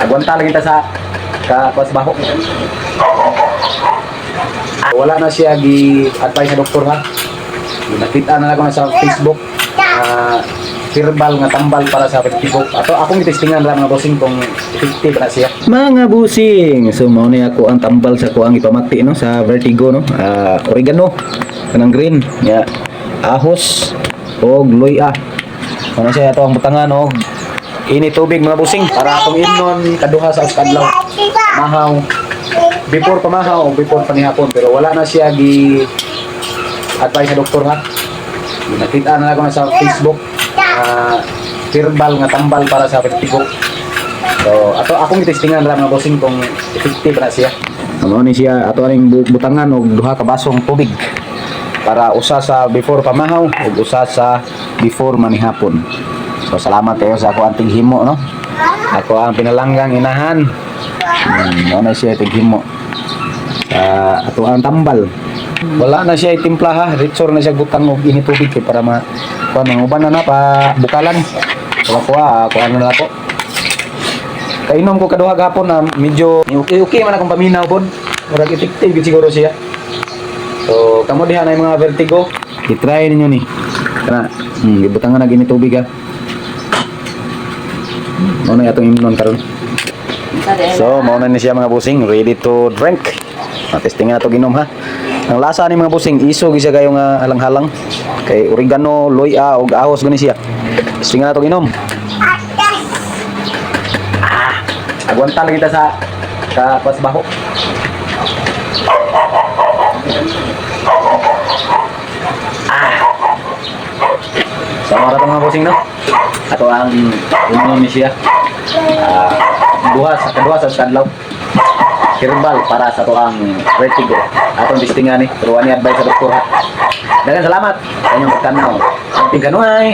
Agwanta lagi ta sa kapas baho. Wala na siya gi-advise sa doktor ha. Nakita na ako na sa Facebook. Herbal nga tambal para sa Facebook. Ato akong testingan ra mga bossing kung effective na siya. Mga busing, so mao ni ako ang tambal sa ko ang ipamati no sa vertigo no. Oregano kanang green ya. Ahos og luya. Ano siya ato ang butangan og ini tubig mga busing para atong imnon kaduha sa kadlaw. Mahaw before pamahaw o before panihapon pero wala na siya gi advice sa doktor ha. Nakita na ako na sa Facebook. Herbal nga tambal para sa vertigo. So ato akong testingan ra mga bossing kung effective na siya. Ano ni siya ato aning butangan og duha ka basong tubig para usa sa before pamahaw ug usa sa before manihapon. So salamat kayo sa ako ang tighimo no. Ako ang pinalanggang inahan. Ano siya tighimo. Ato ang tambal. Wala na siya itimpla ha. Ritsor na siya butang og ini tubig para kuan uban na pa bukalan. So ako ano na ako. Kainom ko kaduha gapon na medyo okay man akong paminaw pod. Murag effective gid siguro siya. So kamo diha na yung mga vertigo, i-try ninyo ni. Kana gibutangan na gini tubig ha. Ano na atong imnon karon. So mao na ni siya mga busing, ready to drink. Testing na to ginom ha. Ang lasa ni mga busing, iso gid siya kayo nga halang-halang. Kay oregano, luya ug ahos gani siya. Testing na to ginom. Agwanta lagi ta sa kapas baho. So mara to mga busing no. Ato ang inom ni siya. Kaduha sa kadlaw. Herbal para sa tuang vertigo. Atong distingan ni, pero ani advice sa doktor ha. Daghang salamat sa inyong pagtanaw. Tingkanuhay.